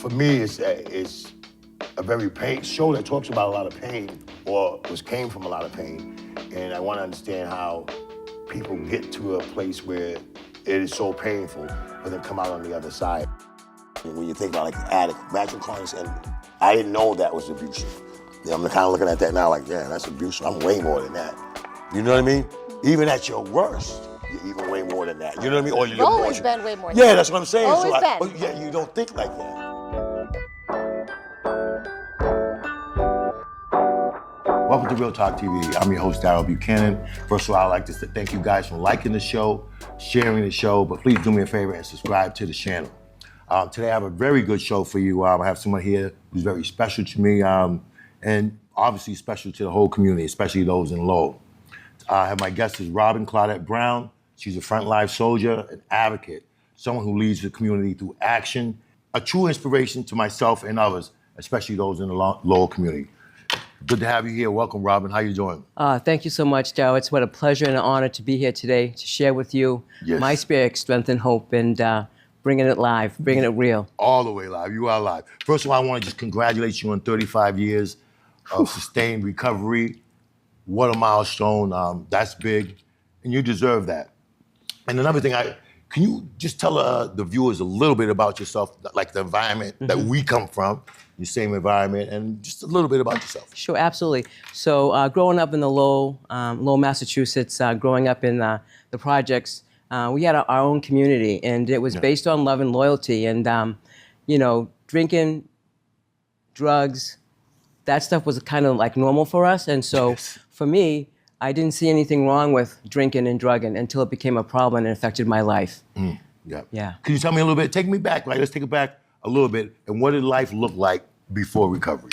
for me, it's a very show that talks about a lot of pain, or came from a lot of pain, and I want to understand how people get to a place where it is so painful, but then come out on the other side. When you think about like the addict, imagine calling this, and I didn't know that was abusive. You know, I'm kind of looking at that now like, yeah, that's abusive. I'm way more than that. You know what I mean? Even at your worst, you're even way more than that. You know what I mean? Or you've always been way more than that. Yeah, that. that's what I'm saying. Always so been. Yeah, you don't think like that. Welcome to Real Talk TV. I'm your host, Darryl Buchanan. First of all, I'd like to thank you guys for liking the show, sharing the show, but please do me a favor and subscribe to the channel. Today I have a very good show for you. I have someone here who's very special to me, and obviously special to the whole community, especially those in Lowell. I have my guest is Robin Claudette Brown. She's a frontline soldier, an advocate, someone who leads the community through action, a true inspiration to myself and others, especially those in the Lowell community. Good to have you here. Welcome, Robin. How you doing? Thank you so much, Darryl. It's what a pleasure and an honor to be here today to share with you my spirit, strength, and hope, and bringing it live, bringing it real. All the way live. You are live. First of all, I want to just congratulate you on 35 years of sustained recovery. What a milestone. That's big, and you deserve that. And another thing, can you just tell the viewers a little bit about yourself, like the environment that we come from, the same environment, and just a little bit about yourself? Sure, absolutely. So growing up in the Lowell, Massachusetts, growing up in the projects, we had our own community, and it was based on love and loyalty, and you know, drinking, drugs, that stuff was kind of like normal for us. And so for me, I didn't see anything wrong with drinking and drugging until it became a problem and affected my life. Yeah. Can you tell me a little bit? Take me back, like let's take it back a little bit. And what did life look like before recovery?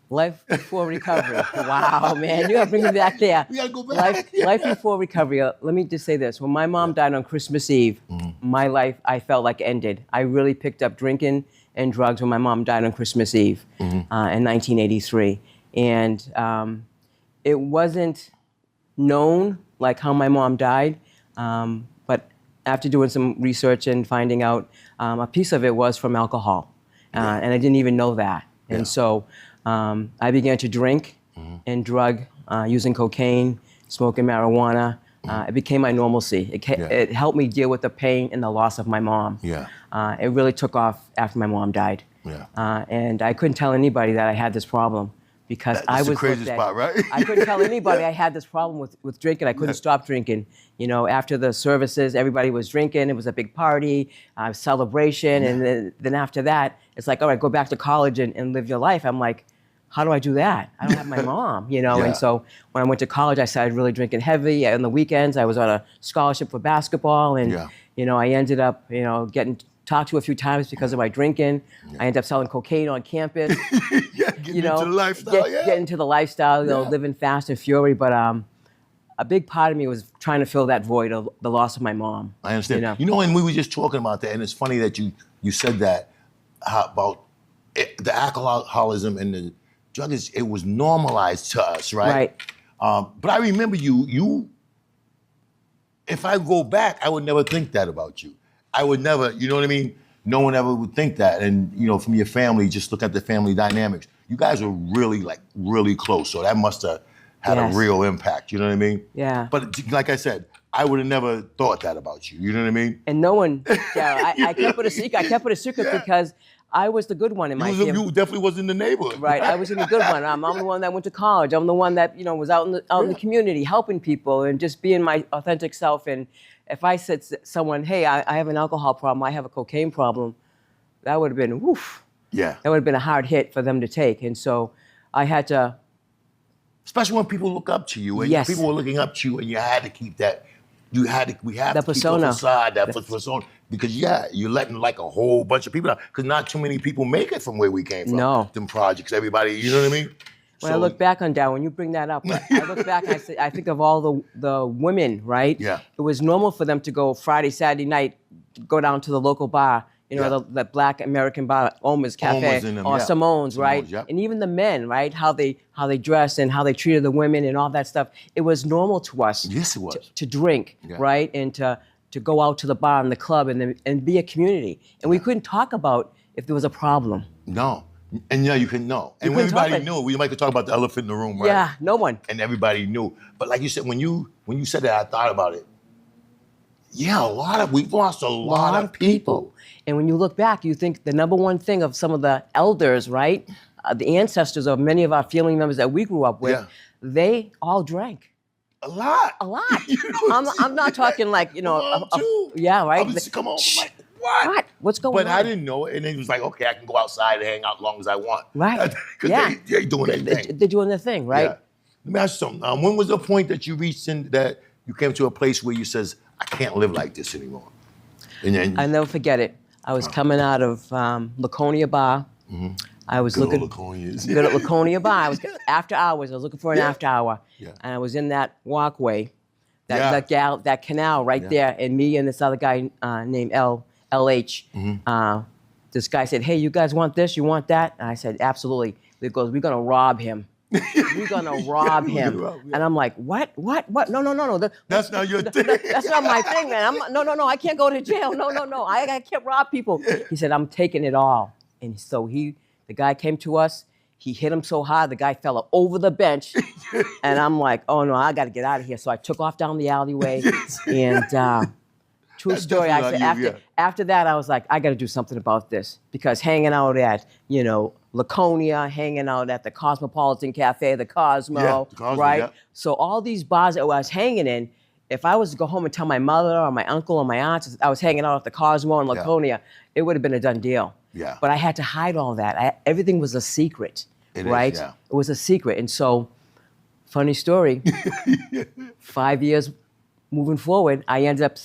Life before recovery. Wow, man, you gotta bring me back there. We gotta go back. Life before recovery. Let me just say this. When my mom died on Christmas Eve, my life, I felt like ended. I really picked up drinking and drugs when my mom died on Christmas Eve in 1983. And it wasn't known like how my mom died, but after doing some research and finding out, a piece of it was from alcohol. And I didn't even know that. And so I began to drink and drug, using cocaine, smoking marijuana. It became my normalcy. It helped me deal with the pain and the loss of my mom. It really took off after my mom died. And I couldn't tell anybody that I had this problem because I was the craziest part, right? I couldn't tell anybody I had this problem with drinking. I couldn't stop drinking. You know, after the services, everybody was drinking. It was a big party, celebration. And then after that, it's like, all right, go back to college and live your life. I'm like, how do I do that? I don't have my mom, you know? And so when I went to college, I started really drinking heavy. On the weekends, I was on a scholarship for basketball. And, you know, I ended up, you know, getting talked to a few times because of my drinking. I ended up selling cocaine on campus. Getting into the lifestyle, Getting into the lifestyle, you know, living fast and fury. But a big part of me was trying to fill that void of the loss of my mom. I understand. You know, and we were just talking about that, and it's funny that you said that about the alcoholism and the drugs. It was normalized to us, right? But I remember you. If I go back, I would never think that about you. I would never, you know what I mean? No one ever would think that. And, you know, from your family, just look at the family dynamics. You guys are really close. So that must have had a real impact, you know what I mean? Yeah. But like I said, I would have never thought that about you, you know what I mean? And no one, I kept it a secret. I kept it a secret because I was the good one in my family. You definitely was in the neighborhood. Right, I was in the good one. I'm the one that went to college. I'm the one that, you know, was out in the community helping people and just being my authentic self. And if I said to someone, hey, I have an alcohol problem, I have a cocaine problem, that would have been, woof. Yeah. That would have been a hard hit for them to take. And so I had to. Especially when people look up to you and people were looking up to you and you had to keep that, we have to keep the facade, that persona. Because you're letting like a whole bunch of people out. Because not too many people make it from where we came from. No. Them projects, everybody, you know what I mean? When I look back on that, when you bring that up, I look back and I think of all the women, right? Yeah. It was normal for them to go Friday, Saturday night, go down to the local bar, you know, the Black American bar, Oma's Cafe, or Simone's, right? And even the men, right? How they dressed and how they treated the women and all that stuff. It was normal to us. Yes, it was. To drink, right? And to go out to the bar and the club and be a community. And we couldn't talk about if there was a problem. No. And yeah, you can know. And couldn't talk everybody about- knew. We like to talk about the elephant in the room, right? Yeah, no one. And everybody knew. But like you said, when you said that, I thought about it. Yeah, we've lost a lot of people. And when you look back, you think the number one thing of some of the elders, right? The ancestors of many of our family members that we grew up with, Yeah. they all drank. A lot. A lot. You know, I'm not talking like, Mom, too. yeah, right? I would come home, I'm like, what? What? What's going But on? I didn't know it. And it was like, okay, I can go outside and hang out as long as I want. Right. Because Yeah. they're doing their thing. They're doing their thing, right? Yeah. Let me ask you something. When was the point that you reached in that you came to a place where you says, I can't live like this anymore? And then I'll never forget it. I was coming out of Laconia Bar. I was good looking old Laconias. good at Laconia Bar. I was after hours. I was looking for an after hour, Yeah. and I was in that walkway, Yeah. that canal right there, and me and this other guy named LH. This guy said, "Hey, you guys want this? You want that?" And I said, "Absolutely." He goes, "We're gonna rob him. We're gonna rob him." And I'm like, "What? No. That's not your thing. That's not my thing, man. No. I can't go to jail. No. I can't rob people." He said, "I'm taking it all." And so the guy came to us. He hit him so hard, the guy fell over the bench. And I'm like, "Oh no, I got to get out of here." So I took off down the alleyway. And true That's story, I definitely said not you, after that, I was like, I got to do something about this, because hanging out at Laconia, hanging out at the Cosmopolitan Cafe, the Cosmo, Yeah, the Cosmo, right? yeah. So all these bars that I was hanging in, if I was to go home and tell my mother or my uncle or my aunts I was hanging out at the Cosmo in Laconia, it would have been a done deal. Yeah. But I had to hide all that. Everything was a secret, It is, right? yeah. It was a secret. And so, funny story, 5 years moving forward, I ended up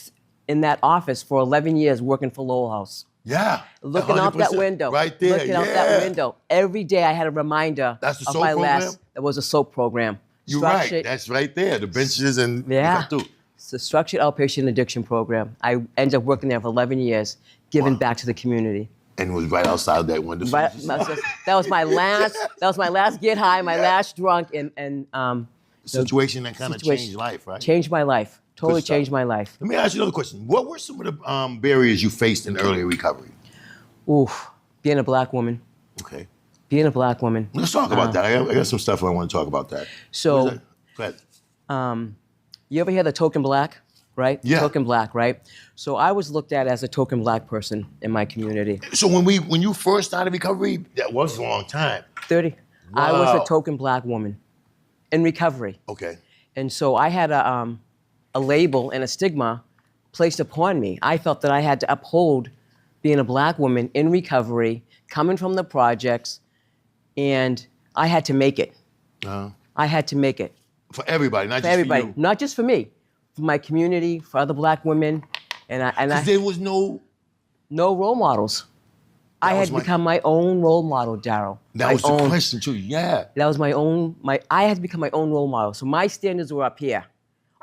in that office for 11 years working for Lowell House. Yeah. Looking out that 100%. window. Right there. Looking out that window. Every day I had a reminder That's the of soap my program? last. That was a soap program. You're right. Structured- That's right there. The benches and Yeah. Too. It's a structured outpatient addiction program. I ended up working there for 11 years, giving back to the community. And it was right outside that window. But that was my last. That was my last get high, my last drunk, and Situation that kind of situation- changed life, right? changed my life. Totally stuff. changed my life. Let me ask you another question. What were some of the barriers you faced in early recovery? Oof, being a black woman. Okay. Being a black woman. Let's talk about that. I got some stuff I want to talk about that. So, What is that? Go ahead. you ever hear the token black, right? Yeah. Token black, right? So I was looked at as a token black person in my community. So when you first started recovery, that was a long time. 30. I was Wow. a token black woman in recovery. Okay. And so I had a label and a stigma placed upon me. I felt that I had to uphold being a black woman in recovery, coming from the projects, and I had to make it. I had to make it. For everybody, not For just everybody, for you. not just for me, for my community, for other black women, and I Because there was no. no role models. I was had my- become my own role model, Darryl. That My was the own. question too. Yeah. That was I had to become my own role model. So my standards were up here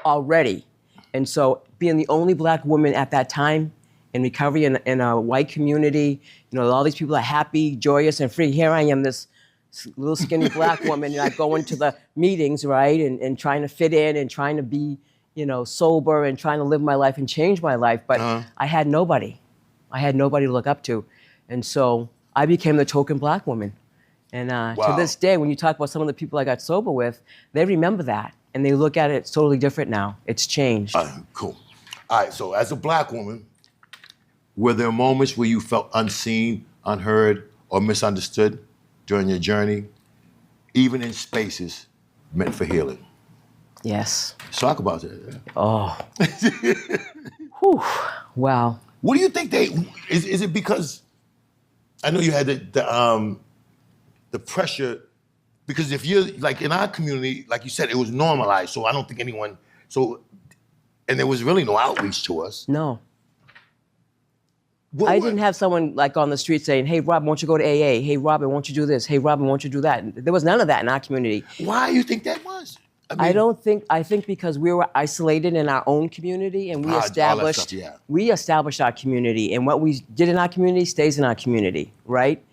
already. And so being the only black woman at that time in recovery in a white community, all these people are happy, joyous, and free. Here I am, this little skinny black woman, and I go into the meetings, right, and trying to fit in and trying to be, sober and trying to live my life and change my life. But I had nobody. I had nobody to look up to. And so I became the token black woman. And to Wow. this day, when you talk about some of the people I got sober with, they remember that. And they look at it totally different now. It's changed. Cool. All right. So as a black woman, were there moments where you felt unseen, unheard, or misunderstood during your journey, even in spaces meant for healing? Yes. Let's talk about that. Oh. Whew. Wow. What do you think is it because I know you had the pressure, because if you're like in our community, like you said, it was normalized. So I don't think and there was really no outreach to us. No. What- I didn't have someone like on the street saying, "Hey, Rob, won't you go to AA? Hey, Robin, won't you do this? Hey, Robin, won't you do that?" There was none of that in our community. Why do you think that was? I think because we were isolated in our own community and all that stuff, yeah. we established our community, and what we did in our community stays in our community, right?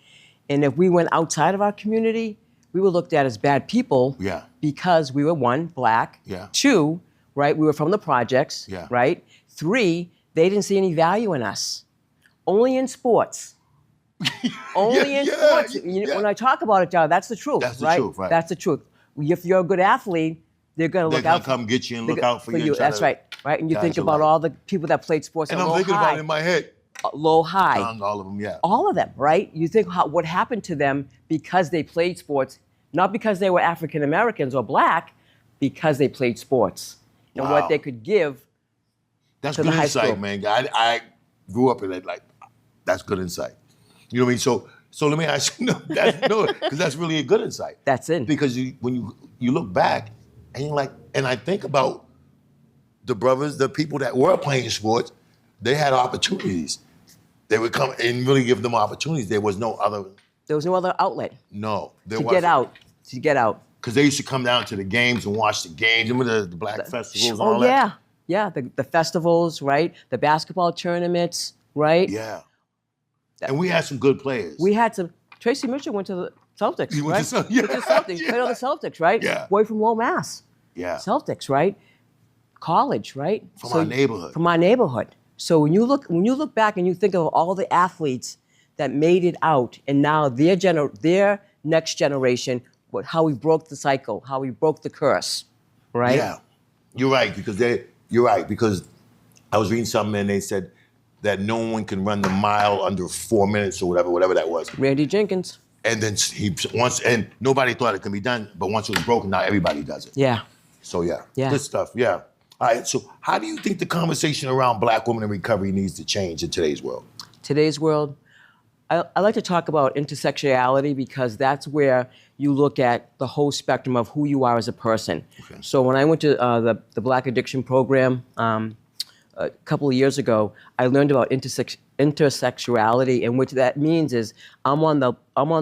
And if we went outside of our community, we were looked at as bad people Yeah. because we were, one, black, Yeah. two, right, we were from the projects, Yeah. right? Three, they didn't see any value in us. Only in sports. Only in sports. When I talk about it, Darryl, that's the truth. That's the right? truth, right. That's the truth. If you're a good athlete, they're going to look out. They're going to come get you and look out for you. That's right. Right? And you think about all the people that played sports and at I'm low, thinking high. about it in my head. Low, high. All of them, yeah. All of them, right? You think what happened to them because they played sports, not because they were African Americans or black, because they played sports. And what they could give That's to good the high insight, school. man. I grew up in it, like, that's good insight. You know what I mean? So let me ask you, because that's really a good insight. That's it. Because when you look back, and you're like, and I think about the brothers, the people that were playing sports, they had opportunities. They would come and really give them opportunities. There was no other. There was no other outlet. No, there to wasn't. get out. Because they used to come down to the games and watch the games. Remember the black festivals and all Oh, that? yeah. The festivals, right? The basketball tournaments, right? Yeah. And we had some good players. We had some. Tracy Mitchell went to the Celtics, He right? went to Went to the Celtics. Yeah. Played on the Celtics, right? Yeah. Boy from Low Mass. Yeah. Celtics, right? College, right? From our neighborhood. From our neighborhood. So when you look back and you think of all the athletes that made it out, and now their next generation, how we broke the cycle, how we broke the curse, right? Yeah, you're right, because I was reading something and they said that no one can run the mile under 4 minutes or whatever that was. Randy Jenkins. And then and nobody thought it could be done, but once it was broken, now everybody does it. Yeah. So yeah, Yeah. good stuff, yeah. All right, so how do you think the conversation around black women in recovery needs to change in today's world? Today's world, I like to talk about intersectionality because that's where you look at the whole spectrum of who you are as a person. Okay. So when I went to the Black Addiction Program a couple of years ago, I learned about intersexuality, and what that means is I'm on the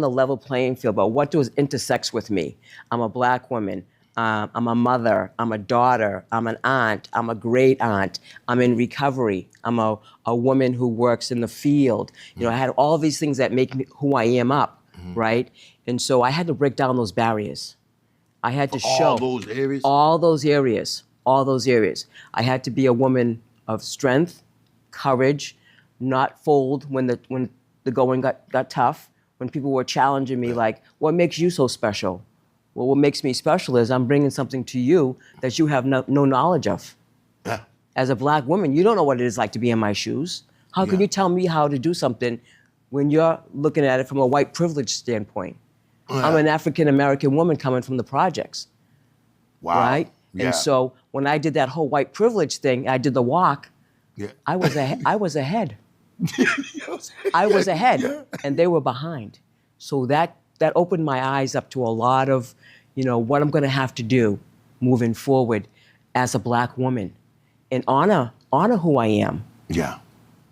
level playing field. But what does intersex with me? I'm a black woman. I'm a mother, I'm a daughter, I'm an aunt, I'm a great aunt, I'm in recovery, I'm a woman who works in the field. You know, I had all these things that make me who I am up, right? And so I had to break down those barriers. I had to show all those areas? all those areas. I had to be a woman of strength, courage, not fold when the going got tough, when people were challenging me like, what makes you so special? Well, what makes me special is I'm bringing something to you that you have no knowledge of. Yeah. As a black woman, you don't know what it is like to be in my shoes. How can you tell me how to do something when you're looking at it from a white privilege standpoint? I'm an African-American woman coming from the projects, Wow. right? Yeah. And so when I did that whole white privilege thing, I did the walk, Yeah. I was ahead. I was ahead. And they were behind. So that opened my eyes up to a lot of, what I'm going to have to do moving forward as a black woman, and honor who I am. Yeah.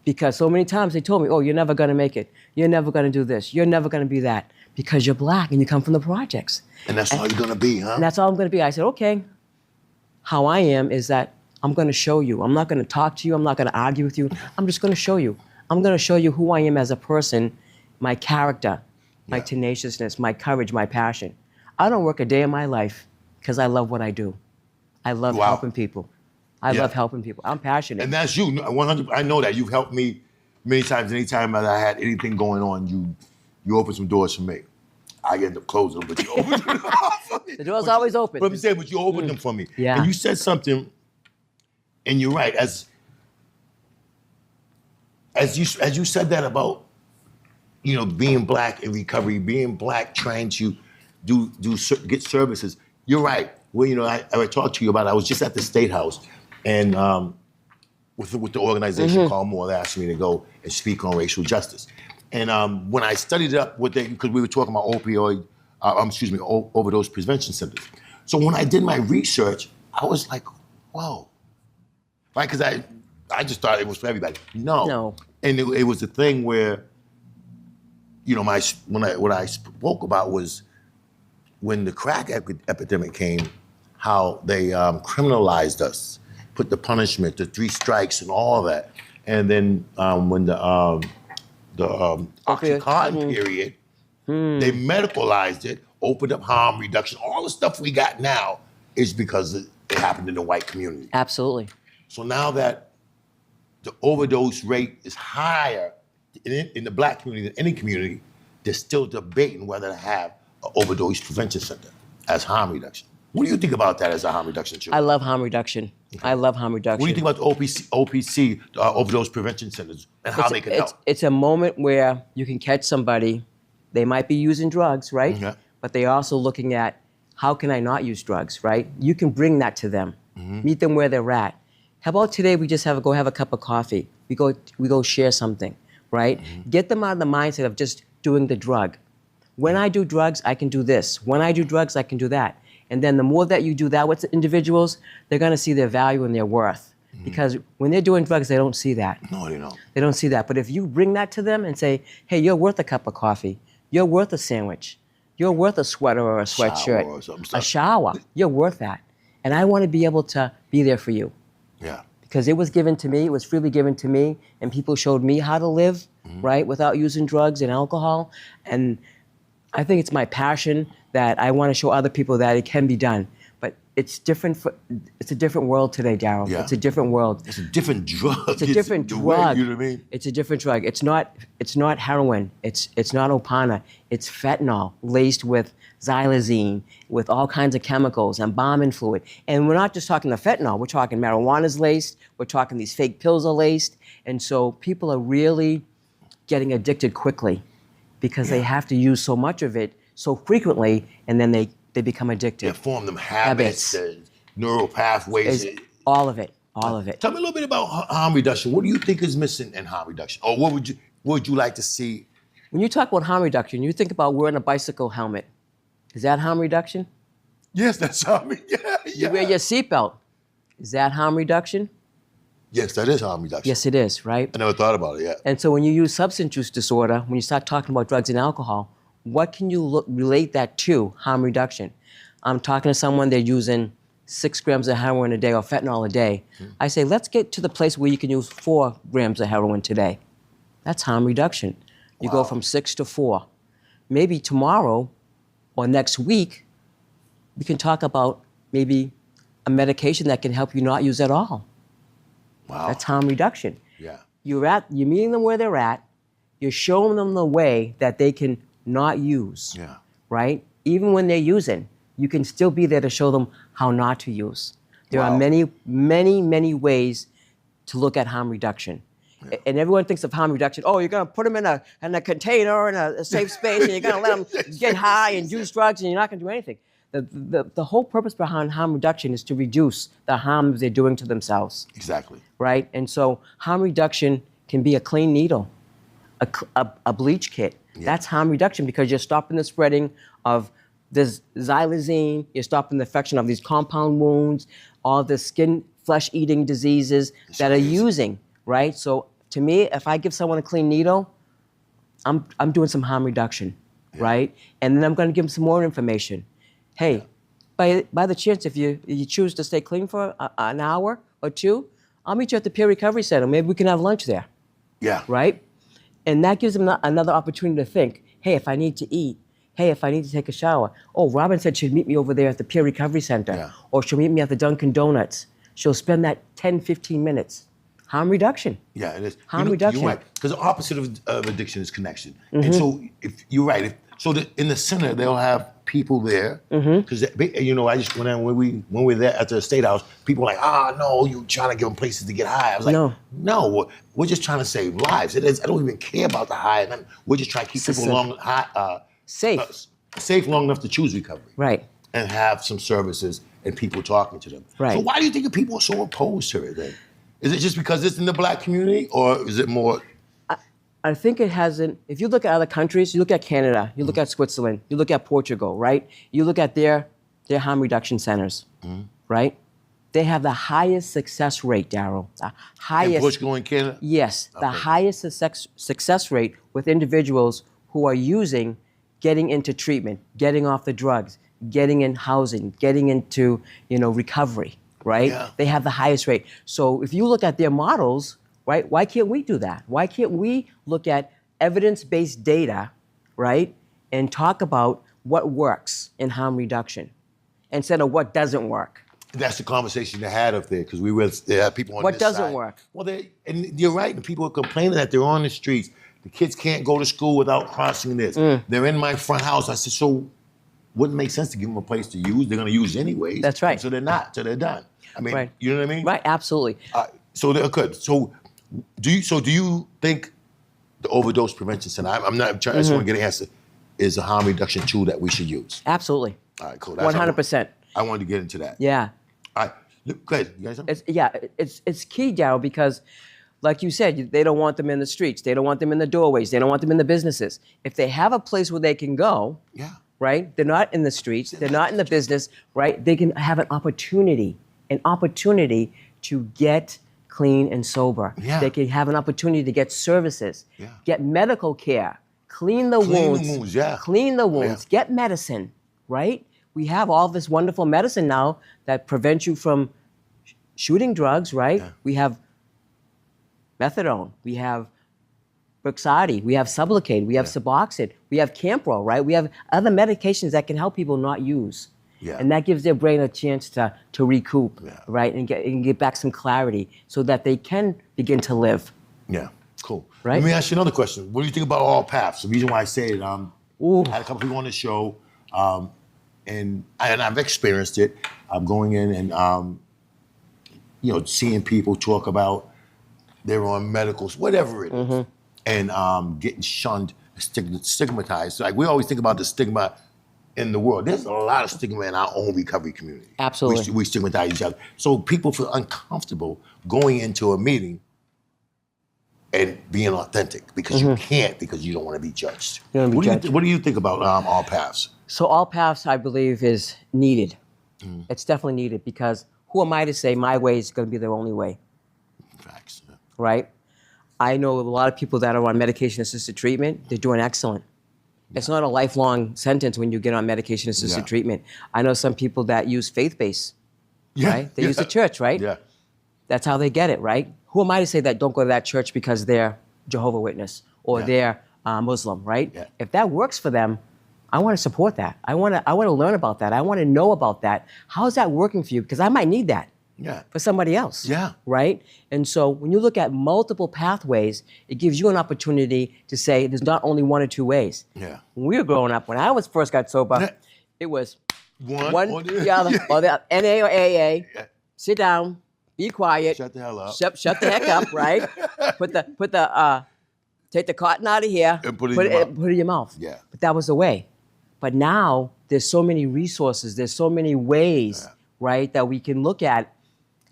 Because so many times they told me, oh, you're never going to make it. You're never going to do this. You're never going to be that because you're black and you come from the projects. And that's all you're going to be, huh? And that's all I'm going to be. I said, okay, how I am is that I'm going to show you. I'm not going to talk to you. I'm not going to argue with you. I'm just going to show you. I'm going to show you who I am as a person, my character, my tenaciousness, my courage, my passion. I don't work a day in my life because I love what I do. I love helping people. I love helping people. I'm passionate. And that's you, 100. I know that you've helped me many times. Anytime that I had anything going on, you opened some doors for me. I end up closing them, but you opened them for me. The door's always open. But I'm saying, but you opened them for me. Yeah. And you said something, and you're right. As you said that about, being black in recovery, being black, trying to get services. You're right. Well, I talked to you about it. I was just at the State House, and with the organization called More, they asked me to go and speak on racial justice. And when I studied it up, because we were talking about overdose prevention centers. So when I did my research, I was like, whoa, right? Because I just thought it was for everybody. No. And it was a thing where, what I spoke about was when the crack epidemic came, how they criminalized us, put the punishment, the 3 strikes, and all that. And then when the OxyContin period, they medicalized it, opened up harm reduction. All the stuff we got now is because it happened in the white community. Absolutely. So now that the overdose rate is higher in the black community, in any community, they're still debating whether to have an overdose prevention center as harm reduction. What do you think about that as a harm reduction tool? I love harm reduction. I love harm reduction. What do you think about the OPC overdose prevention centers, and how they can help? It's a moment where you can catch somebody. They might be using drugs, right? Yeah. But they're also looking at, how can I not use drugs, right? You can bring that to them. Meet them where they're at. How about today we just go have a cup of coffee. We go share something, right? Get them out of the mindset of just doing the drug. When I do drugs, I can do this. When I do drugs, I can do that. And then the more that you do that with individuals, they're gonna see their value and their worth. Because when they're doing drugs, they don't see that. No, they don't. They don't see that. But if you bring that to them and say, hey, you're worth a cup of coffee. You're worth a sandwich. You're worth a sweater or a sweatshirt. Shower or something. A shower. You're worth that. And I want to be able to be there for you. Yeah. Because it was given to me, it was freely given to me, and people showed me how to live, right, without using drugs and alcohol. And I think it's my passion that I want to show other people that it can be done. But it's different. It's a different world today, Darryl. Yeah. It's a different world. It's a different drug. It's a different the drug. Way, you know what I mean? It's a different drug. It's not heroin. It's not Opana. It's fentanyl laced with xylazine, with all kinds of chemicals, embalming fluid. And we're not just talking the fentanyl. We're talking marijuana's laced. We're talking these fake pills are laced. And so people are really getting addicted quickly because they have to use so much of it so frequently, and then they become addicted. They form them habits, neural pathways. All of it. All of it. Tell me a little bit about harm reduction. What do you think is missing in harm reduction? Or what would you like to see? When you talk about harm reduction, you think about wearing a bicycle helmet. Is that harm reduction? Yes, that's harm reduction. Yeah. You wear your seatbelt. Is that harm reduction? Yes, that is harm reduction. Yes, it is, right? I never thought about it yet. And so when you use substance use disorder, when you start talking about drugs and alcohol, what can you relate that to, harm reduction? I'm talking to someone, they're using 6 grams of heroin a day or fentanyl a day. I say, let's get to the place where you can use 4 grams of heroin today. That's harm reduction. You go from 6 to 4. Maybe tomorrow or next week, we can talk about maybe a medication that can help you not use at all. Wow. That's harm reduction. Yeah. You're meeting them where they're at. You're showing them the way that they can not use. Yeah. Right? Even when they're using, you can still be there to show them how not to use. There are Wow. many, many, many ways to look at harm reduction. Yeah. And everyone thinks of harm reduction, oh, you're going to put them in a container in a safe space, and you're going to let them get high and use drugs, and you're not going to do anything. The whole purpose behind harm reduction is to reduce the harm they're doing to themselves. Exactly. Right? And so harm reduction can be a clean needle, a bleach kit. Yeah. That's harm reduction because you're stopping the spreading of this xylazine, you're stopping the infection of these compound wounds, all the skin, flesh-eating diseases that are using, right? So to me, if I give someone a clean needle, I'm doing some harm reduction, right? And then I'm going to give them some more information. Hey, by the chance, if you choose to stay clean for an hour or two, I'll meet you at the peer recovery center. Maybe we can have lunch there. Yeah. Right? And that gives them another opportunity to think, hey, if I need to eat, hey, if I need to take a shower. Oh, Robin said she'd meet me over there at the peer recovery center. Yeah. Or she'll meet me at the Dunkin' Donuts. She'll spend that 10, 15 minutes. Harm reduction. Yeah, it is. Harm reduction. You're right. Because the opposite of addiction is connection. And so if you're right, in the center they'll have people there. Because I just went in when we were there at the State House, people were like, no, you trying to give them places to get high. I was like, no, we're just trying to save lives. I don't even care about the high. We're just trying to keep people safe long enough to choose recovery. Right. And have some services and people talking to them. Right. So why do you think people are so opposed to it then? Is it just because it's in the black community, or is it more? I think it hasn't. If you look at other countries, you look at Canada, you look at Switzerland, you look at Portugal, right? You look at their harm reduction centers, right? They have the highest success rate, Darryl. The highest. In Portugal and Canada? Yes, the highest success rate with individuals who are getting into treatment, getting off the drugs, getting in housing, getting into recovery. Right? Yeah. They have the highest rate. So if you look at their models, right, why can't we do that? Why can't we look at evidence-based data, right, and talk about what works in harm reduction instead of what doesn't work? That's the conversation they had up there, because there had people on what this doesn't side. work? Well, and you're right, and people are complaining that they're on the streets. The kids can't go to school without crossing this. They're in my front house. I said, so wouldn't make sense to give them a place to use. They're going to use anyways. That's right. So they're not. So they're done. I mean, Right. you know what I mean? Right, absolutely. So they're good. So do you think the overdose prevention center? I'm not trying. I just want to get an answer. Is a harm reduction tool that we should use? Absolutely. All right, cool. 100%. I wanted to get into that. Yeah. All right. Look, go ahead. You got something? It's key, Darryl, because like you said, they don't want them in the streets. They don't want them in the doorways. They don't want them in the businesses. If they have a place where they can go, Yeah. right? They're not in the streets. They're not in the business, right? They can have an opportunity to get clean and sober. Yeah. They can have an opportunity to get services, Yeah. get medical care, clean the wounds, yeah. clean the wounds, get medicine, right? We have all this wonderful medicine now that prevents you from shooting drugs, right? Yeah. We have methadone, we have Brixadi, we have Sublocade, we have Suboxone, we have Campro, right? We have other medications that can help people not use. Yeah. And that gives their brain a chance to recoup, Yeah. right? And get back some clarity so that they can begin to live. Yeah. Cool. Right? Let me ask you another question. What do you think about all paths? The reason why I say it, I had a couple people on the show, and I've experienced it. I'm going in and seeing people talk about they're on medicals, whatever it is, and getting shunned, stigmatized. Like we always think about the stigma in the world. There's a lot of stigma in our own recovery community. Absolutely. We stigmatize each other. So people feel uncomfortable going into a meeting and being authentic because you can't, because you don't want to be judged. You don't wanna be judged. What do you think about all paths? So all paths, I believe, is needed. It's definitely needed because who am I to say my way is going to be the only way, Facts. Yeah. right? I know a lot of people that are on medication-assisted treatment. They're doing excellent. It's not a lifelong sentence when you get on medication-assisted Yeah. treatment. I know some people that use faith-based, Yeah. right? They use the church, right? Yeah. That's how they get it, right? Who am I to say that don't go to that church because they're Jehovah's Witness or Yeah. they're Muslim, right? Yeah. If that works for them, I want to support that. I want to learn about that. I want to know about that. How is that working for you? Because I might need that Yeah. for somebody else. Yeah. Right? And so when you look at multiple pathways, it gives you an opportunity to say there's not only one or two ways. Yeah. When we were growing up, when I was first got sober, Yeah. it was One or the other, or the NA or AA. Yeah. Sit down, be quiet. Shut the hell up. Shut the heck up, right? Take the cotton out of here. And put it in your mouth. Put it in your mouth. Yeah. But that was the way. But now there's so many resources, there's so many ways, right, that we can look at.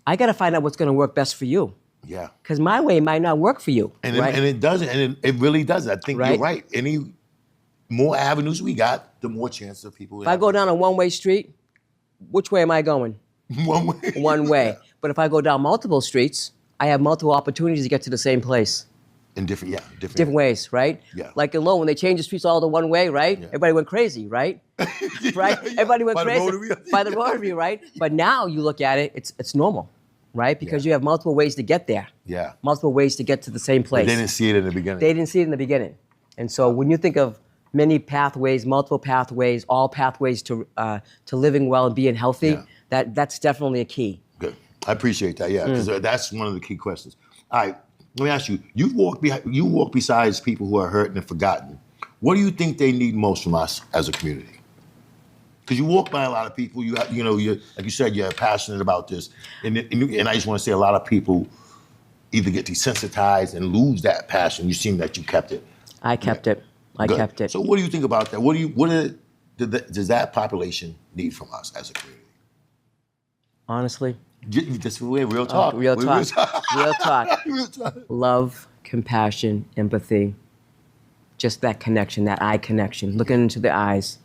I got to find out what's going to work best for you. Yeah. Because my way might not work for you. And right? it doesn't. And it really does. I think Right. you're right. Any more avenues we got, the more chance of people. If I go down a one-way street, which way am I going? one way. One way. But if I go down multiple streets, I have multiple opportunities to get to the same place. In different Ways, right? Yeah. Like in Lowell, when they changed the streets all to one way, right? Yeah. Everybody went crazy, right? Right? Everybody went By the crazy rotary. by the rotary, right? But now you look at it, it's normal, right? Because you have multiple ways to get there, Yeah. multiple ways to get to the same place. They didn't see it in the beginning. They didn't see it in the beginning. And so when you think of many pathways, multiple pathways, all pathways to living well and being healthy, that's definitely a key. Good. I appreciate that. Yeah, because that's one of the key questions. All right. Let me ask you. You walk besides people who are hurting and forgotten. What do you think they need most from us as a community? Because you walk by a lot of people. You're like you said, you're passionate about this, and I just want to say a lot of people either get desensitized and lose that passion. You seem that you kept it. I kept it. I Good. kept it. So what do you think about that? Does that population need from us as a community? Honestly, Just real talk. real talk. Real talk. Real talk. Love, compassion, empathy, just that connection, that eye connection, looking into their eyes,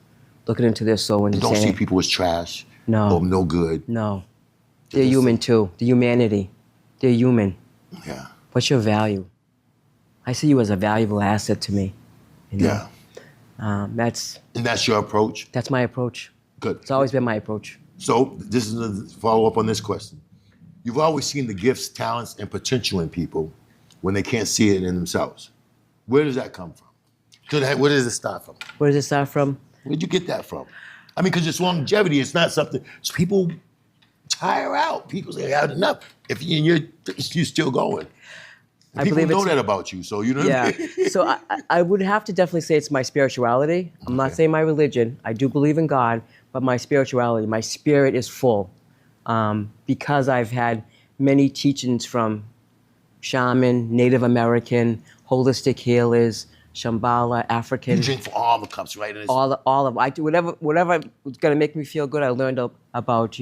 looking into their soul and Don't see saying, people as trash. No. Or no good. no, they're human too. The humanity, they're human. Yeah. What's your value? I see you as a valuable asset to me. You know? Yeah. That's And that's your approach? my approach. Good. It's always been my approach. So this is a follow-up on this question. You've always seen the gifts, talents, and potential in people when they can't see it in themselves. Where does that come from? Where does it start from? Where does it start from? Where'd you get that from? I mean, because it's longevity. It's not something. People tire out. People say, "I had enough." If you're still going. I People believe know it's that about you, so you know what I yeah. mean? So I would have to definitely say it's my spirituality. I'm not saying my religion. I do believe in God, but my spirituality, my spirit is full, because I've had many teachings from shaman, Native American, holistic healers, Shambhala, African. You drink for all the cups, right? And it's- All of I do whatever was gonna make me feel good. I learned about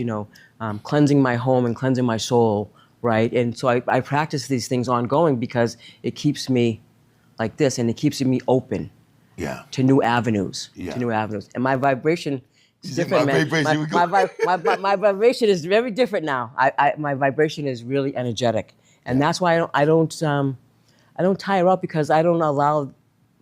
cleansing my home and cleansing my soul, right? And so I practice these things ongoing because it keeps me like this, and it keeps me open yeah. to new avenues, Yeah. to new avenues. And my vibration is said different, my man. vibration, here we go. My vibration is very different now. My vibration is really energetic, and that's why I don't tire up, because I don't allow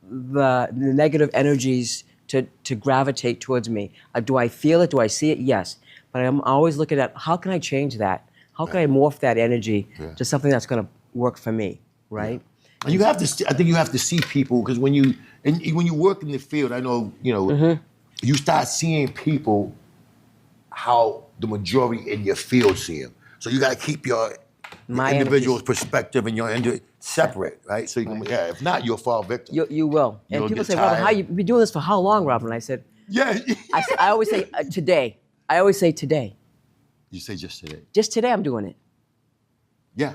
the negative energies to gravitate towards me. Do I feel it? Do I see it? Yes. But I'm always looking at how can I change that? How can I morph that energy to something that's going to work for me, right? And you have to. I think you have to see people, because when you work in the field, I know you start seeing people how the majority in your field see them. So you got to keep your My individual's energies. perspective and your separate, right? So you can, if not, you'll fall victim. You will. And You'll people get say, Robin, how tired. you been doing this for how long, Robin? I said, Yeah. I always say today. I always say today. You say just today. Just today I'm doing it. Yeah.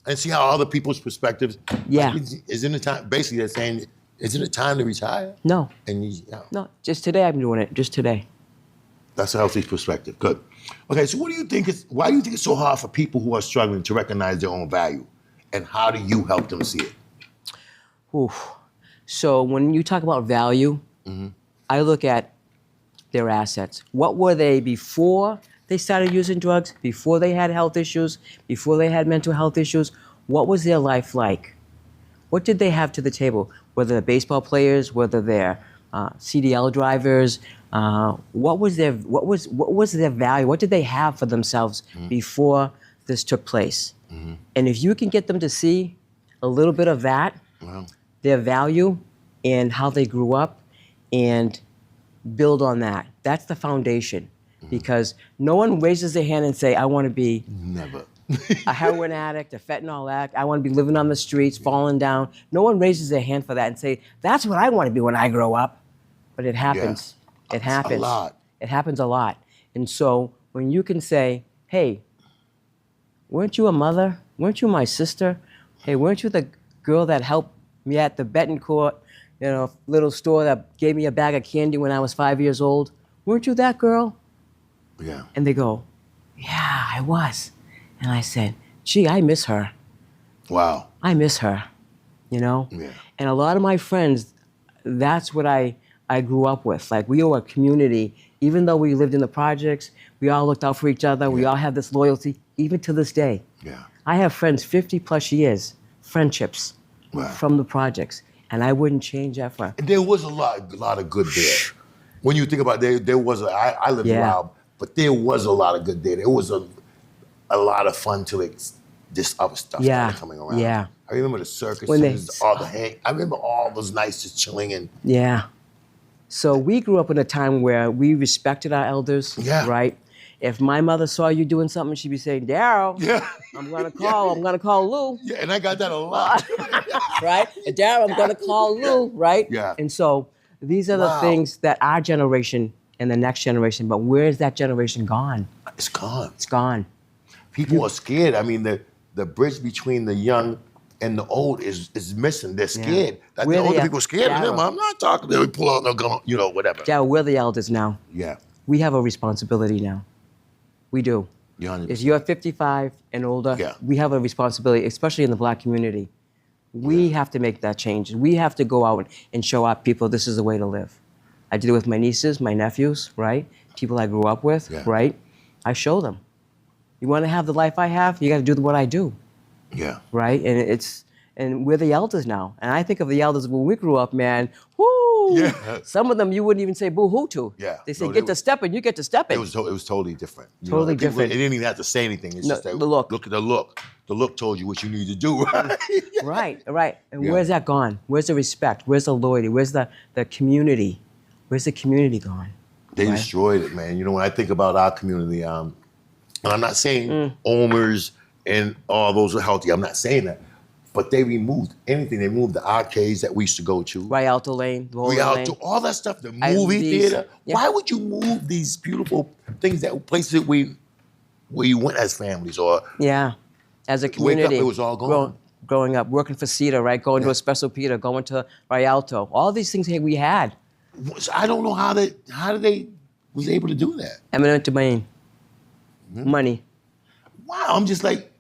And see how other people's perspectives. Yeah. Like, isn't it time? Basically, they're saying, isn't it time to retire? No. And No, just today I'm doing it. Just today. That's a healthy perspective. Good. Okay, so why do you think it's so hard for people who are struggling to recognize their own value? And how do you help them see it? Oof. So when you talk about value, I look at their assets. What were they before they started using drugs, before they had health issues, before they had mental health issues? What was their life like? What did they have to the table? Whether they're baseball players, whether they're CDL drivers, what was their value? What did they have for themselves before this took place? And if you can get them to see a little bit of that, their value and how they grew up, and build on that. That's the foundation. Because no one raises their hand and say, I want to be Never. a heroin addict, a fentanyl addict, I want to be living on the streets, falling down. No one raises their hand for that and say, that's what I want to be when I grow up. But it happens. Yeah. It happens. A lot. It happens a lot. And so when you can say, hey, weren't you a mother? Weren't you my sister? Hey, weren't you the girl that helped me at the Betancourt, little store that gave me a bag of candy when I was 5 years old? Weren't you that girl? Yeah. And they go, yeah, I was. And I said, gee, I miss her. Wow. I miss her, Yeah. And a lot of my friends, that's what I grew up with. Like, we were a community. Even though we lived in the projects, we all looked out for each other. We all had this loyalty, even to this day. Yeah. I have friends 50 plus years, friendships from the projects. And I wouldn't change that for. And there was a lot of good there. When you think about it, there was I lived a while, but there was a lot of good there. There was a lot of fun till this other stuff started coming around. Yeah. I remember the circuses, all the hang. I remember all those nights just chilling and. Yeah. So we grew up in a time where we respected our elders, right? If my mother saw you doing something, she'd be saying, Darryl, I'm gonna call Lou. Yeah, and I got that a lot. Right? And Darryl, I'm gonna call Lou, right? Yeah. And so these are the things that our generation and the next generation, but where is that generation gone? It's gone. It's gone. People are scared. I mean, the bridge between the young and the old is missing. They're scared. The older people are scared of them. I'm not talking. They pull out their gun, whatever. Darryl, we're the elders now. Yeah. We have a responsibility now. We do. If you're 55 and older, we have a responsibility, especially in the Black community. We have to make that change. We have to go out and show our people this is the way to live. I did it with my nieces, my nephews, right? People I grew up with, right? I show them. You want to have the life I have, you got to do what I do. Yeah. Right? And we're the elders now. And I think of the elders when we grew up, man, whoo! Yeah. Some of them you wouldn't even say boo-hoo to. Yeah. They say, get to stepping, you get to stepping. It was totally different. Totally different. It didn't even have to say anything. It's just that, the look. Look at the look. The look told you what you need to do, right? Right. And where's that gone? Where's the respect? Where's the loyalty? Where's the community? Where's the community gone? They destroyed it, man. When I think about our community, and I'm not saying Omers and all those are healthy. I'm not saying that. but they removed anything. They removed the arcades that we used to go to. Rialto Lane, Rolling Lane. Rialto, all that stuff, the movie theater. Yeah. Why would you move these beautiful things, that places that where you went as families or Yeah, as a community. Wake up, it was all gone. Growing up, working for CETA, right? Going to Espresso Peter, going to Rialto. All these things we had. I don't know how did they was able to do that. Eminent domain. Money. Wow, I'm just like,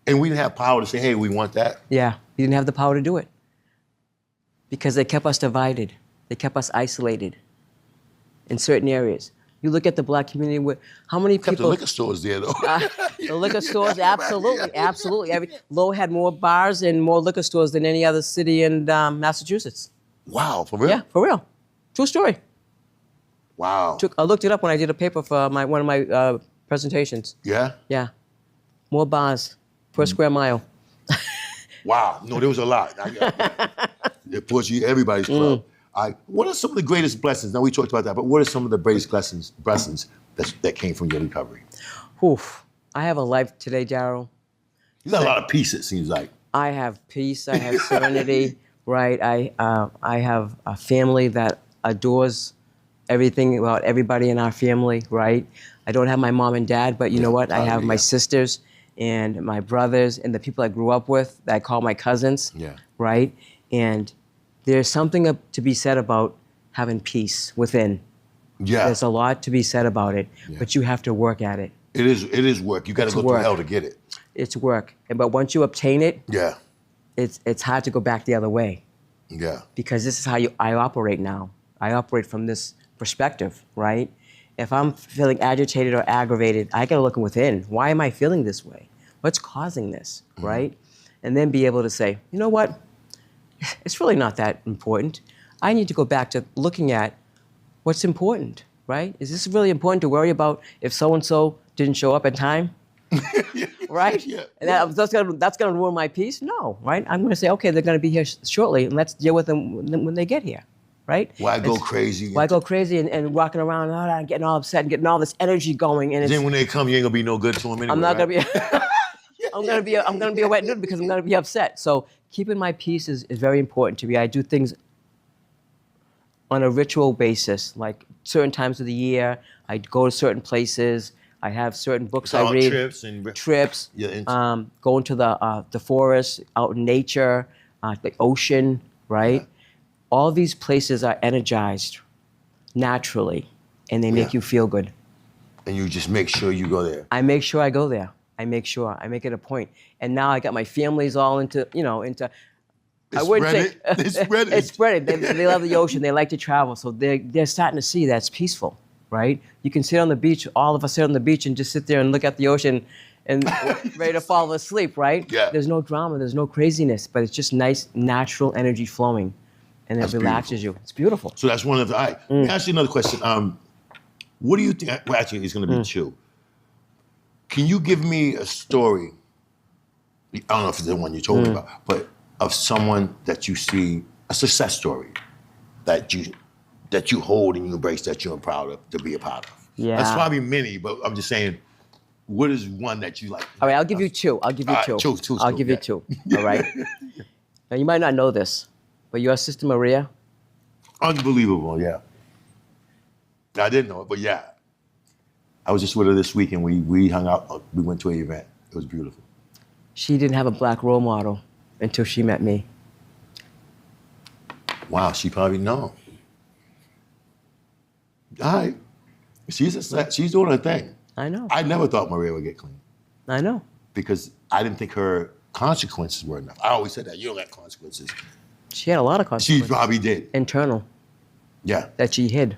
and we didn't have power to say, hey, we want that. Yeah, we didn't have the power to do it. Because they kept us divided. They kept us isolated in certain areas. You look at the black community, how many people... Kept the liquor stores there, though. The liquor stores, absolutely, absolutely. Lowell had more bars and more liquor stores than any other city in Massachusetts. Wow, for real? Yeah, for real. True story. Wow. I looked it up when I did a paper for one of my presentations. Yeah? Yeah. More bars per square mile. Wow. No, there was a lot. Of course, everybody's club. What are some of the greatest blessings? Now, we talked about that, but what are some of the greatest blessings that came from your recovery? Oof. I have a life today, Darryl. You got a lot of peace, it seems like. I have peace. I have serenity, right? I have a family that adores everything about everybody in our family, right? I don't have my mom and dad, but you know what? I have my sisters and my brothers and the people I grew up with that I call my cousins, right? And there's something to be said about having peace within. Yeah. There's a lot to be said about it, but you have to work at it. It is work. You got to go through hell to get it. It's work. But once you obtain it, yeah, it's hard to go back the other way. Yeah. Because this is how I operate now. I operate from this perspective, right? If I'm feeling agitated or aggravated, I got to look within. Why am I feeling this way? What's causing this, right? And then be able to say, you know what? It's really not that important. I need to go back to looking at what's important, right? Is this really important to worry about if so-and-so didn't show up at time? Right? Yeah. And that's gonna ruin my peace? No, right? I'm gonna say, okay, they're gonna be here shortly, and let's deal with them when they get here, right? Why go crazy? Why go crazy and walking around and getting all upset and getting all this energy going? And then when they come, you ain't gonna be no good to them anyway. I'm not right? gonna be. I'm gonna be a wet noodle because I'm gonna be upset. So keeping my peace is very important to me. I do things on a ritual basis, like certain times of the year. I go to certain places. I have certain books I read. Trips. Yeah. Going to the forest, out in nature, the ocean, right? Yeah. All these places are energized naturally, and they make you feel good. And you just make sure you go there. I make sure I go there. I make sure. I make it a point. And now I got my families all into. I wouldn't say it's spread. It's spread. They love the ocean. They like to travel, so they're starting to see that's peaceful, right? You can sit on the beach. All of us sit on the beach and just sit there and look at the ocean, and ready to fall asleep, right? Yeah. There's no drama. There's no craziness, but it's just nice, natural energy flowing, and it relaxes you. It's beautiful. So that's one of the. All right. Let me ask you another question. What do you think? Well, actually, it's going to be two. Can you give me a story? I don't know if it's the one you told me about, but of someone that you see, a success story that you hold and you embrace, that you're proud of, to be a part of. Yeah. That's probably many, but I'm just saying, what is one that you like? All right, I'll give you two. I'll give you two. I'll give you two. All right. Now you might not know this, but your sister Maria. Unbelievable, yeah. I didn't know it, but yeah. I was just with her this week and we hung out. We went to an event. It was beautiful. She didn't have a black role model until she met me. Wow, she probably know. All right. She's doing her thing. I know. I never thought Maria would get clean. I know. Because I didn't think her consequences were enough. I always said that. You don't got consequences. She had a lot of consequences. She probably did. Internal. Yeah. That she hid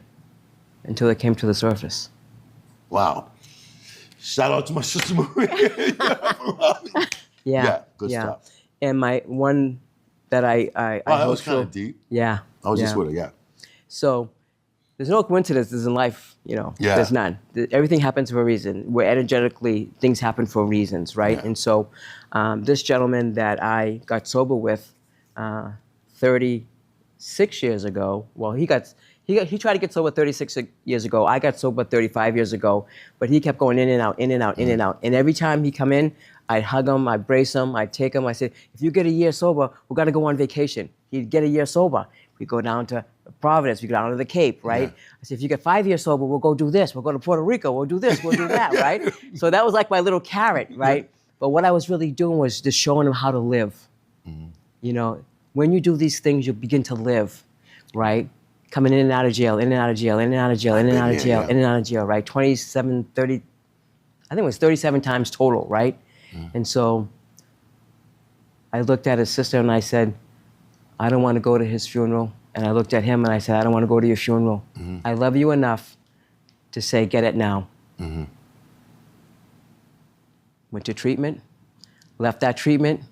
until it came to the surface. Wow. Shout out to my sister Maria. Yeah, good stuff. And my one that I that was kind of deep. Yeah. I was just with her, yeah. So there's no coincidences in life, Yeah. There's none. Everything happens for a reason. We're energetically, things happen for reasons, right? Yeah. And so this gentleman that I got sober with 36 years ago, well, he He tried to get sober 36 years ago. I got sober 35 years ago, but he kept going in and out, in and out, in and out. And every time he come in, I'd hug him, I'd brace him, I'd take him. I said, if you get a year sober, we got to go on vacation. He'd get a year sober. We go down to Providence, we go down to the Cape, right? Yeah. I said, if you get 5 years sober, we'll go do this. We'll go to Puerto Rico, we'll do this, we'll do that, right? So that was like my little carrot, right? But what I was really doing was just showing him how to live. You know, when you do these things, you begin to live, right? Coming in and out of jail, in and out of jail, in and out of jail, in and out of jail, in and out of jail, right? 27, 30, I think it was 37 times total, right? And so I looked at his sister and I said, I don't want to go to his funeral. And I looked at him and I said, I don't want to go to your funeral. I love you enough to say, get it now. Went to treatment, left that treatment,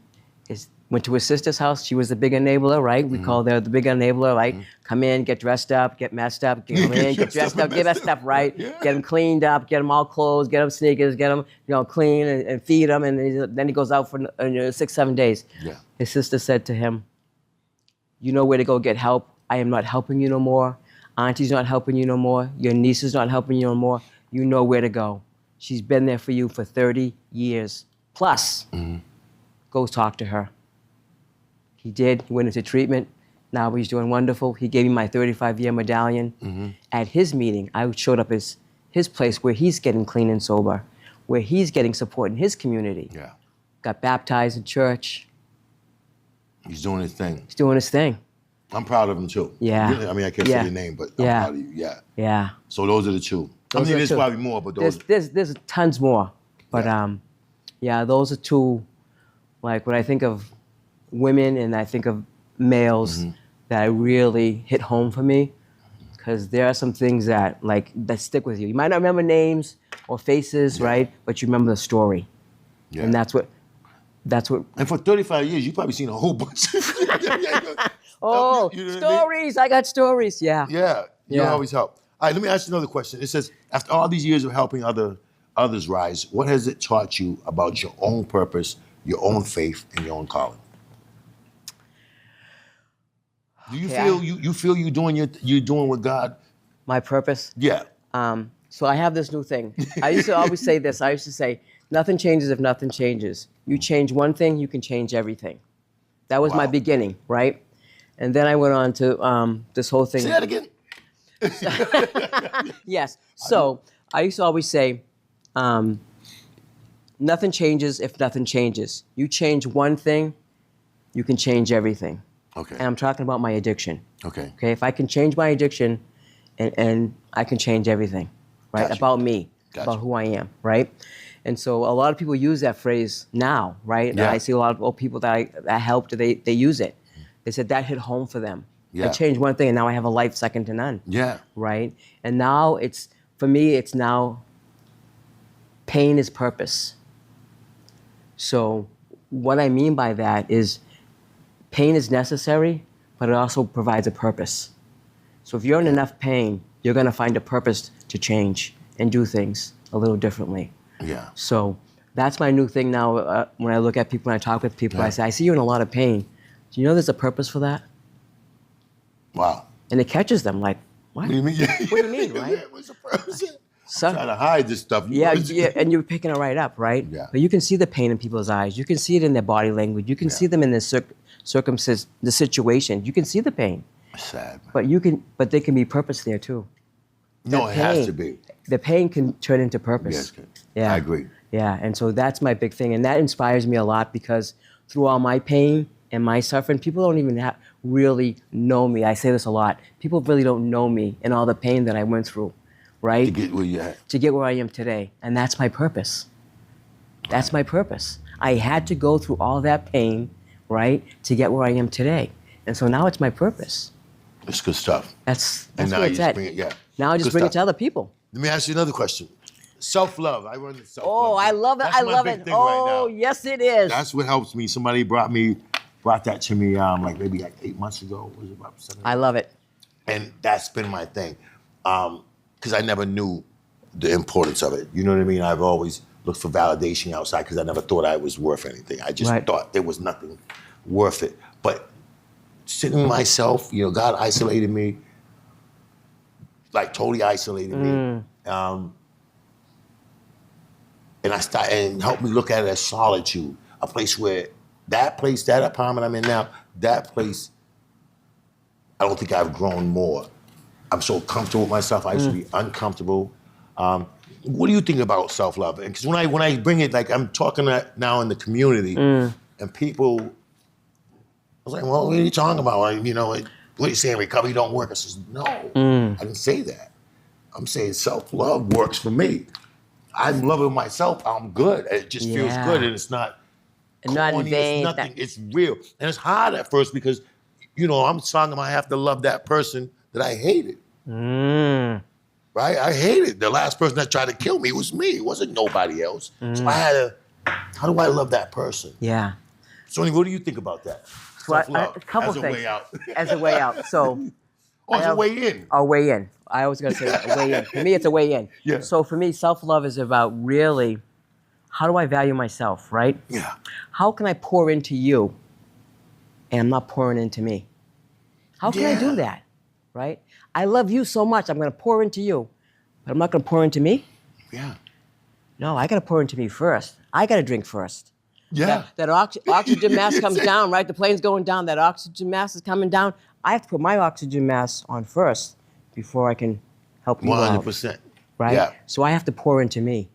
went to his sister's house. She was the big enabler, right? We called her the big enabler, right? Come in, get dressed up, get messed up, come in, get dressed up, get messed up, right? Get them cleaned up, get them all clothes, get them sneakers, get them, clean and feed them. And then he goes out for 6, 7 days. Yeah. His sister said to him, you know where to go get help. I am not helping you no more. Auntie's not helping you no more. Your niece is not helping you no more. You know where to go. She's been there for you for 30 years plus. Go talk to her. He did. He went into treatment. Now he's doing wonderful. He gave me my 35-year medallion. At his meeting, I showed up at his place where he's getting clean and sober, where he's getting support in his community. Yeah. Got baptized in church. He's doing his thing. He's doing his thing. I'm proud of him too. Yeah. Really, I mean, I can't say your name, but I'm proud of you. Yeah. Yeah. So those are the two. Those are there's two. probably more, but those. There's tons more. But those are two, like when I think of women and I think of males that really hit home for me, because there are some things that stick with you. You might not remember names or faces, right? But you remember the story. Yeah. And that's what. And for 35 years, you've probably seen a whole bunch. Oh, you know what I mean? stories! I got stories. Yeah. Yeah, you Yeah. always help. All right, let me ask you another question. It says, after all these years of helping others rise, what has it taught you about your own purpose, your own faith, and your own calling? Do you feel you feel you doing what God? My purpose. Yeah. So I have this new thing. I used to always say this. I used to say, nothing changes if nothing changes. You change one thing, you can change everything. That was my beginning, right? And then I went on to this whole thing. Say that again. Yes. So I used to always say, nothing changes if nothing changes. You change one thing, you can change everything. Okay. And I'm talking about my addiction. Okay. Okay. If I can change my addiction, and I can change everything, right? Gotcha. About me, Gotcha. about who I am, right? And so a lot of people use that phrase now, right? Yeah. I see a lot of old people that I helped, they use it. They said that hit home for them. Yeah. I changed one thing and now I have a life second to none. Yeah. Right? And now for me, it's now pain is purpose. So what I mean by that is pain is necessary, but it also provides a purpose. So if you're in enough pain, you're gonna find a purpose to change and do things a little differently. Yeah. So that's my new thing now. When I look at people, when I talk with people, I say, I see you in a lot of pain. Do you know there's a purpose for that? Wow. And it catches them like, what? What do you mean? What do you mean, right? Yeah, what's the purpose? So, Trying to hide this stuff. yeah, and you're picking it right up, right? Yeah. But you can see the pain in people's eyes. You can see it in their body language. You can see them in the the situation. You can see the pain. Sad, man. But there can be purpose there too. No, it has to be. The pain can turn into purpose. Yes, okay. Yeah. I agree. Yeah, and so that's my big thing, and that inspires me a lot because through all my pain and my suffering, people don't even really know me. I say this a lot. People really don't know me and all the pain that I went through, right? To get where you're at. To get where I am today, and that's my purpose. That's my purpose. I had to go through all that pain, right, to get where I am today, and so now it's my purpose. It's good stuff. That's And now where you it's just at. bring it, yeah. Now I just Good bring it stuff. to other people. Let me ask you another question. Self-love. I run the self-love. Oh, I love it. That's I my love big it. thing right Oh, now. yes, it is. That's what helps me. Somebody brought that to me maybe 8 months ago. Was it about 7? I love it. And that's been my thing. Because I never knew the importance of it. You know what I mean? I've always looked for validation outside because I never thought I was worth anything. I just thought there was nothing worth it. But sitting myself, God isolated me. like totally isolated me. And and helped me look at it as solitude, a place where that apartment I'm in now, that place, I don't think I've grown more. I'm so comfortable with myself. I used to be uncomfortable. What do you think about self-love? Because when I bring it, like I'm talking now in the community, and people, I was like, well, what are you talking about? Like, you know, what are you saying? Recovery don't work? I says, no, I didn't say that. I'm saying self-love works for me. I'm loving myself. I'm good. It just feels good, and it's not corny. It's nothing. It's real, and it's hard at first because, you know, I'm talking about I have to love that person that I hated. Right? I hated the last person that tried to kill me was me. It wasn't nobody else. So I had to. How do I love that person? Yeah. Sonny, what do you think about that? Well, a couple things. Way out. As a way out. So. It's a way in. A way in. I always gotta say that, a way in. For me, it's a way in. Yeah. So for me, self-love is about really, how do I value myself, right? Yeah. How can I pour into you and I'm not pouring into me? How can I do that, right? I love you so much, I'm gonna pour into you, but I'm not gonna pour into me? Yeah. No, I gotta pour into me first. I gotta drink first. Yeah. That oxygen mask comes down, right? The plane's going down, that oxygen mask is coming down. I have to put my oxygen mask on first before I can help you out. 100%. Right? Yeah. So I have to pour into me.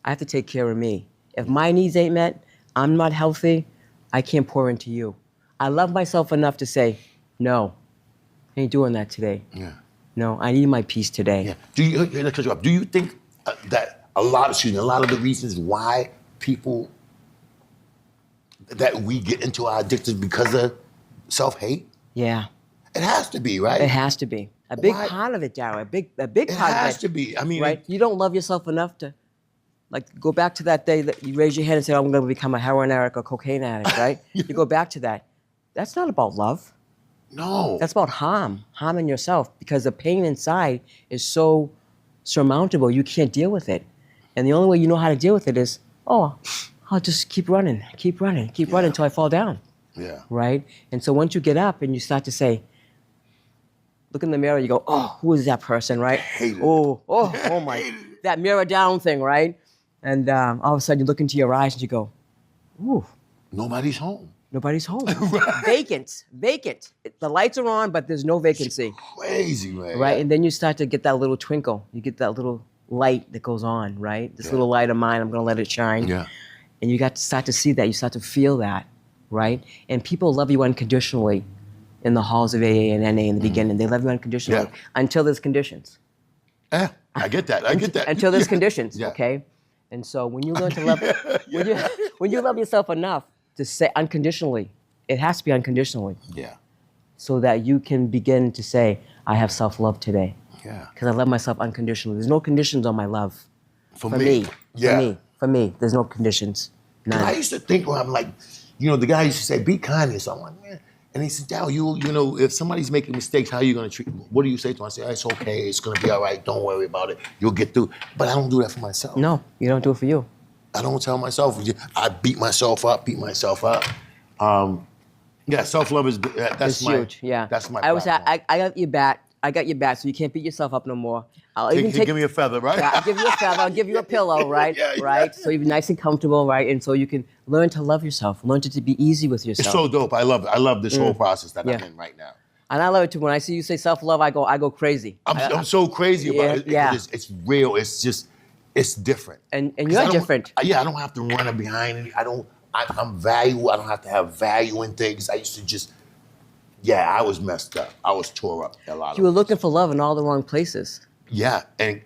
I have to take care of me. If my needs ain't met, I'm not healthy, I can't pour into you. I love myself enough to say, no, I ain't doing that today. Yeah. No, I need my peace today. Yeah. Do you think that a lot of the reasons why people that we get into our addictions because of self-hate? Yeah. It has to be, right? It has to be. A big part of it, Darryl. A big part of it. It has to be. I mean, right? You don't love yourself enough to, like, go back to that day that you raised your hand and said, I'm going to become a heroin addict or cocaine addict, right? You go back to that. That's not about love. No. That's about harming yourself, because the pain inside is so surmountable, you can't deal with it. And the only way you know how to deal with it is, I'll just keep running until I fall down. Yeah. Right? And so once you get up and you start to say, look in the mirror, you go, who is that person, right? Oh my, that mirror down thing, right? And all of a sudden you look into your eyes and you go, ooh. Nobody's home. Nobody's home. Right. Vacant. The lights are on, but there's no vacancy. It's crazy, man. Right? And then you start to get that little twinkle. You get that little light that goes on, right? This little light of mine, I'm going to let it shine. Yeah. And you got to start to see that. You start to feel that, right? And people love you unconditionally in the halls of AA and NA in the beginning. They love you unconditionally until there's conditions. I get that. Until there's conditions, okay? And so when you learn to love, when you love yourself enough to say unconditionally, it has to be unconditionally. Yeah. So that you can begin to say, I have self-love today. Yeah. Because I love myself unconditionally. There's no conditions on my love. For me. Yeah. For me, there's no conditions. None. I used to think, I'm like, the guy used to say, be kind. So I'm like, man. And he said, Darryl, you know, if somebody's making mistakes, how are you going to treat them? What do you say to him? I say, it's okay. It's going to be all right. Don't worry about it. You'll get through. But I don't do that for myself. No, you don't do it for you. I don't tell myself. I beat myself up. Yeah, self-love is that's huge. Yeah, that's my. I got your back. I got your back, so you can't beat yourself up no more. Give me a feather, right? I'll give you a feather. I'll give you a pillow, right? Right. So you're nice and comfortable, right? And so you can learn to love yourself. Learn to be easy with yourself. It's so dope. I love this whole process that I'm in right now. And I love it too. When I see you say self-love, I go crazy. I'm so crazy about it. Yeah. It's real. It's just, it's different. And you're different. I don't have to run it behind it. I'm value. I don't have to have value in things. I used to just, I was messed up. I was tore up a lot. You were looking for love in all the wrong places. Yeah, and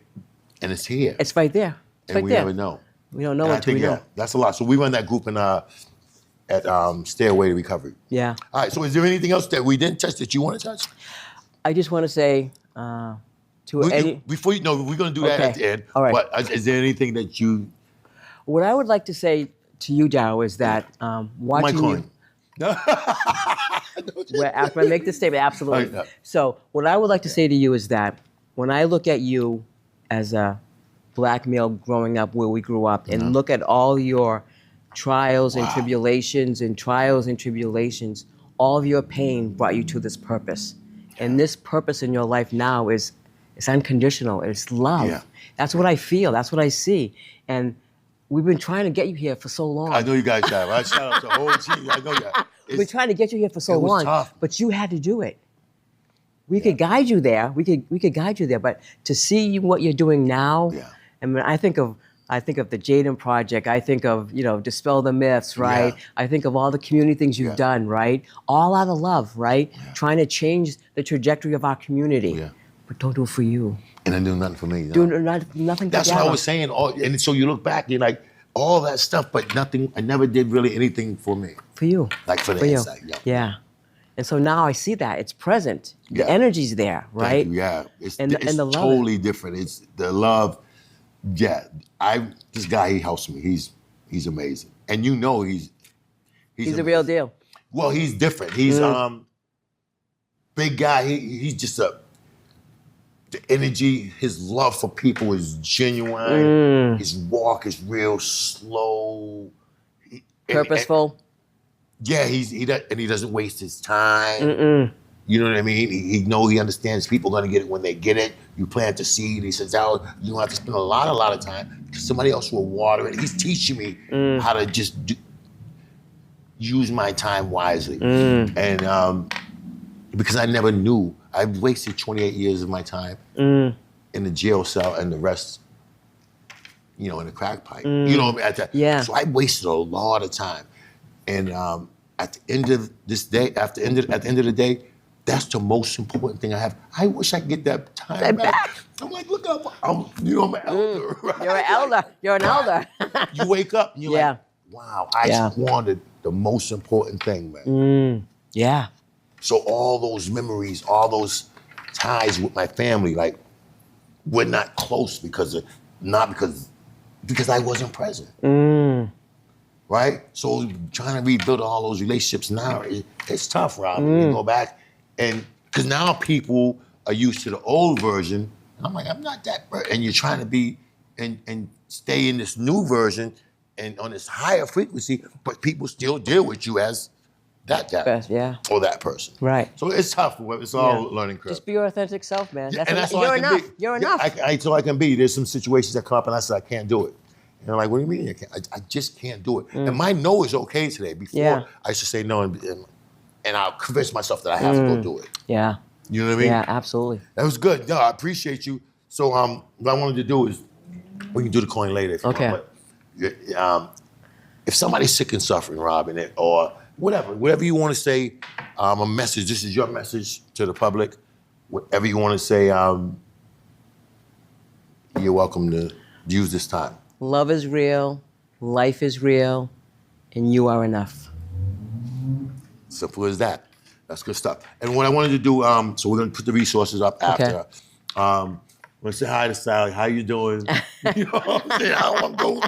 it's here. It's right there. It's right we there. never know. We don't know until we know. That's a lot. So we run that group at Stairway to Recovery. Yeah. All right. So is there anything else that we didn't touch that you want to touch? I just want to say we're going to do that at the end. All right. But is there anything that you? What I would like to say to you, Darryl, is that watching you. After I make this statement, absolutely. Right, So what I would like to say to you is that when I look at you as a black male growing up where we grew up and look at all your trials and tribulations, all of your pain brought you to this purpose. And this purpose in your life now is It's unconditional. It's love. Yeah. That's what I feel. That's what I see. And we've been trying to get you here for so long. I know you guys have. I shout out to the whole team. I know that. We've been trying to get you here for so it was long, tough. but you had to do it. We could guide you there. We could guide you there, but to see what you're doing now, Yeah. I mean, I think of the Jaden Project. I think of, Dispel the Myths, right? Yeah. I think of all the community things you've done, right? All out of love, right? Trying to change the trajectory of our community. Yeah. But don't do it for you. And then do nothing for me. Do nothing That's together. what I was saying. And so you look back, you're like, all that stuff, but nothing. I never did really anything for me. For you. Like for the you. inside. Yeah. Yeah. And so now I see that. It's present. Yeah. The energy's there, right? Thank you, yeah. It's And the love. totally different. It's the love. Yeah. This guy, he helps me. He's amazing. And he's He's a real deal. Well, he's different. He's big guy. He's just the energy, his love for people is genuine. His walk is real slow. Purposeful. Yeah, he doesn't waste his time. You know what I mean? He understands people are gonna get it when they get it. You plant the seed. He says, "Oh, you don't have to spend a lot of time. Somebody else will water it." He's teaching me how to just use my time wisely. And because I never knew, I wasted 28 years of my time in the jail cell and the rest, in the crack pipe. At that. Yeah. So I wasted a lot of time. And at the end of this day, at the end of the day, that's the most important thing I have. I wish I could get that time back. I'm like, look up, I'm an elder. Right? You're an elder. You're an elder. You wake up and you're like, wow, I squandered the most important thing, man. Yeah. So all those memories, all those ties with my family, like, we're not close because I wasn't present. Right? So trying to rebuild all those relationships now, it's tough, Rob. You go back, and because now people are used to the old version. And I'm like, I'm not that, and you're trying to be and stay in this new version and on this higher frequency, but people still deal with you as that guy or that person. Right. So it's tough. It's all a learning curve. Just be your authentic self, man. That's all you're I can enough. be. You're Yeah, enough. That's all I can be. There's some situations that come up and I said, I can't do it. And I'm like, what do you mean you can't? I just can't do it. And my no is okay today. Before, I should say no, and I'll convince myself that I have to go do it. Yeah. You know what I mean? Yeah, absolutely. That was good. No, I appreciate you. So what I wanted to do is, we can do the coin later if you want, but, if somebody's sick and suffering, Robin, or whatever you want to say, a message, this is your message to the public, whatever you want to say, you're welcome to use this time. Love is real, life is real, and you are enough. Simple as that. That's good stuff. And what I wanted to do, so we're going to put the resources up after. I'm going to say hi to Sally. How you doing? You know what I'm saying? I don't want to go,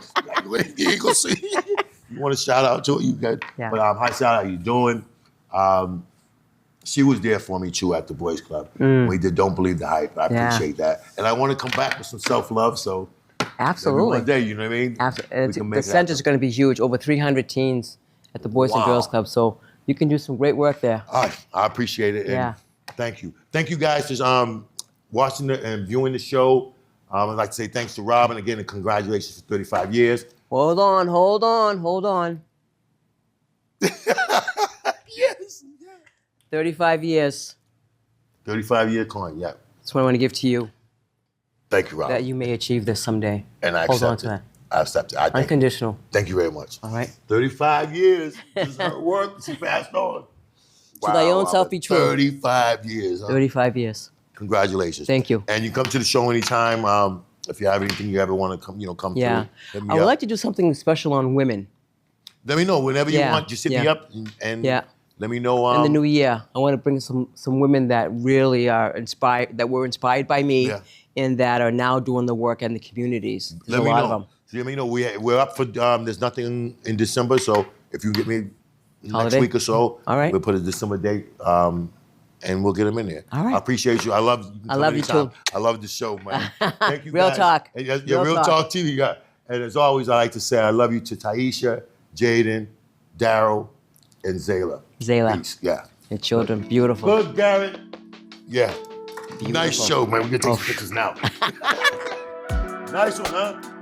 like, you ain't going to see. You want to shout out to her, you good. Yeah. But hi, Sally, how you doing? She was there for me, too, at the Boys Club. We did Don't Believe the Hype. I appreciate that. And I want to come back with some self-love, so Absolutely. every one day, you know what I mean? Absolutely. The center's going to be huge. Over 300 teens at the Boys and Girls Club. So you can do some great work there. All right. I appreciate it. And thank you. Thank you guys for watching and viewing the show. I'd like to say thanks to Robin again and congratulations for 35 years. Hold on. Yes. 35 years. 35-year coin, yeah. That's what I want to give to you. Thank you, Robin. That you may achieve this someday. And I Hold on accept to it. that. I accept it. I thank Unconditional. you. Thank you very much. All right. 35 years. This is her work. She passed on. To thy own self be true. 35 years. Huh? 35 years. Congratulations. Thank you. And you come to the show anytime. If you have anything you ever want to come through. Yeah. Hit me I would up. like to do something special on women. Let me know whenever you want. Just hit me up and let me know. In the new year, I want to bring some women that really are inspired, that were inspired by me, and that are now doing the work in the communities. There's a lot of them. So let me know. We're up for. There's nothing in December, so if you get me next Holiday? week or so, All right. we'll put a December date, and we'll get them in there. All right. I appreciate you. I love you. I love you too. I love the show, man. Thank you, Real guys. talk. And, yeah, Real real talk. talk to you. And as always, I like to say I love you to Taisha, Jaden, Darryl, and Zayla. Zayla. Peace. Yeah. Your children, beautiful. Good, Garrett. Yeah. Beautiful. Nice show, man. We're gonna take some pictures now. Nice one, huh?